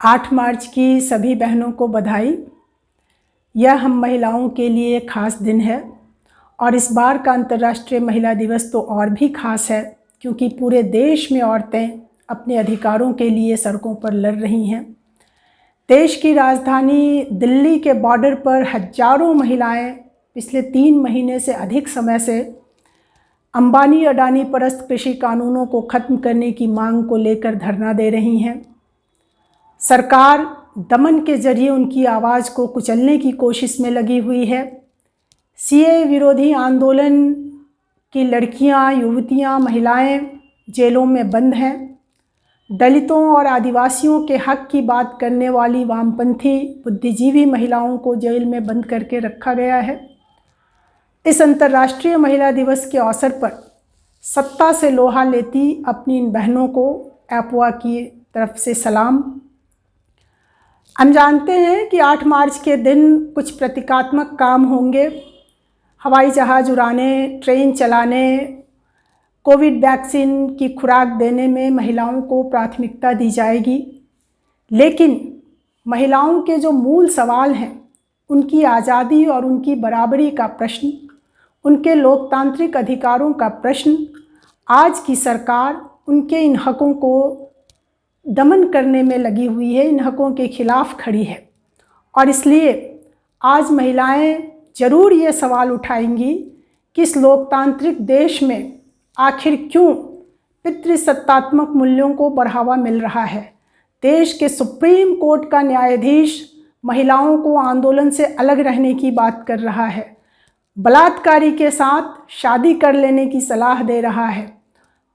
8 मार्च की सभी बहनों को बधाई। यह हम महिलाओं के लिए ख़ास दिन है और इस बार का अंतर्राष्ट्रीय महिला दिवस तो और भी ख़ास है क्योंकि पूरे देश में औरतें अपने अधिकारों के लिए सड़कों पर लड़ रही हैं। देश की राजधानी दिल्ली के बॉर्डर पर हजारों महिलाएं पिछले 3 महीने से अधिक समय से अंबानी अडानी परस्त कृषि कानूनों को ख़त्म करने की मांग को लेकर धरना दे रही हैं। सरकार दमन के जरिए उनकी आवाज़ को कुचलने की कोशिश में लगी हुई है। सीए विरोधी आंदोलन की लड़कियां, युवतियां, महिलाएं जेलों में बंद हैं। दलितों और आदिवासियों के हक की बात करने वाली वामपंथी बुद्धिजीवी महिलाओं को जेल में बंद करके रखा गया है। इस अंतर्राष्ट्रीय महिला दिवस के अवसर पर सत्ता से लोहा लेती अपनी इन बहनों को एपवा की तरफ से सलाम। हम जानते हैं कि 8 मार्च के दिन कुछ प्रतीकात्मक काम होंगे। हवाई जहाज़ उड़ाने, ट्रेन चलाने, कोविड वैक्सीन की खुराक देने में महिलाओं को प्राथमिकता दी जाएगी। लेकिन महिलाओं के जो मूल सवाल हैं, उनकी आज़ादी और उनकी बराबरी का प्रश्न, उनके लोकतांत्रिक अधिकारों का प्रश्न, आज की सरकार उनके इन हकों को दमन करने में लगी हुई है, इन हकों के खिलाफ खड़ी है। और इसलिए आज महिलाएं ज़रूर ये सवाल उठाएंगी कि इस लोकतांत्रिक देश में आखिर क्यों पितृसत्तात्मक मूल्यों को बढ़ावा मिल रहा है। देश के सुप्रीम कोर्ट का न्यायाधीश महिलाओं को आंदोलन से अलग रहने की बात कर रहा है, बलात्कारी के साथ शादी कर लेने की सलाह दे रहा है।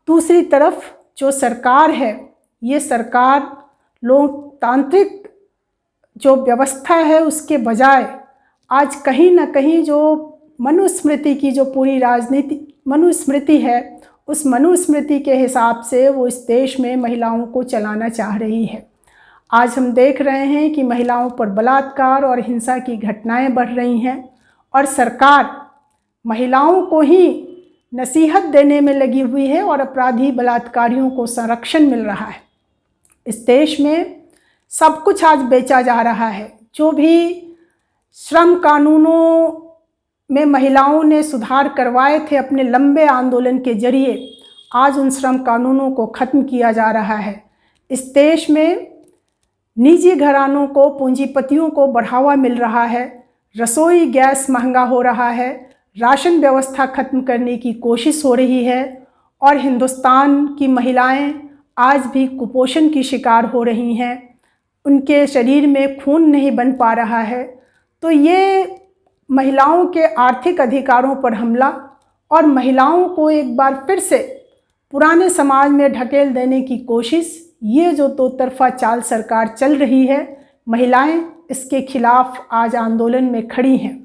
दूसरी तरफ जो सरकार है, ये सरकार लोकतांत्रिक जो व्यवस्था है उसके बजाय आज कहीं ना कहीं जो मनुस्मृति की जो पूरी राजनीति मनुस्मृति है, उस मनुस्मृति के हिसाब से वो इस देश में महिलाओं को चलाना चाह रही है। आज हम देख रहे हैं कि महिलाओं पर बलात्कार और हिंसा की घटनाएं बढ़ रही हैं और सरकार महिलाओं को ही नसीहत देने में लगी हुई है और अपराधी बलात्कारियों को संरक्षण मिल रहा है। इस देश में सब कुछ आज बेचा जा रहा है। जो भी श्रम कानूनों में महिलाओं ने सुधार करवाए थे अपने लंबे आंदोलन के जरिए, आज उन श्रम कानूनों को ख़त्म किया जा रहा है। इस देश में निजी घरानों को, पूंजीपतियों को बढ़ावा मिल रहा है। रसोई गैस महंगा हो रहा है, राशन व्यवस्था ख़त्म करने की कोशिश हो रही है और हिंदुस्तान की महिलाएं आज भी कुपोषण की शिकार हो रही हैं। उनके शरीर में खून नहीं बन पा रहा है। तो ये महिलाओं के आर्थिक अधिकारों पर हमला और महिलाओं को एक बार फिर से पुराने समाज में ढकेल देने की कोशिश, ये जो दो तरफा चाल सरकार चल रही है, महिलाएं इसके खिलाफ आज आंदोलन में खड़ी हैं।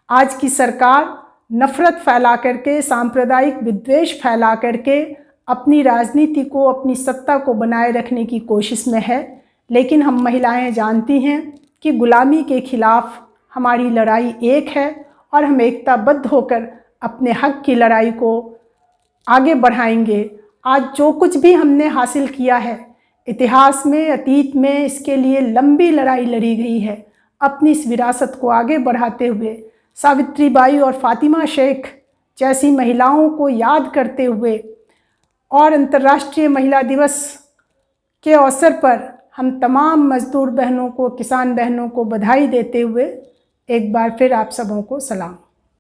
आज की सरकार नफ़रत फैला करके, सांप्रदायिक विद्वेष फैला करके अपनी राजनीति को, अपनी सत्ता को बनाए रखने की कोशिश में है। लेकिन हम महिलाएं जानती हैं कि गुलामी के खिलाफ हमारी लड़ाई एक है और हम एकताबद्ध होकर अपने हक की लड़ाई को आगे बढ़ाएंगे। आज जो कुछ भी हमने हासिल किया है इतिहास में, अतीत में, इसके लिए लंबी लड़ाई लड़ी गई है। अपनी इस विरासत को आगे बढ़ाते हुए सावित्रीबाई और फातिमा शेख जैसी महिलाओं को याद करते हुए और अंतर्राष्ट्रीय महिला दिवस के अवसर पर हम तमाम मज़दूर बहनों को, किसान बहनों को बधाई देते हुए एक बार फिर आप सबों को सलाम।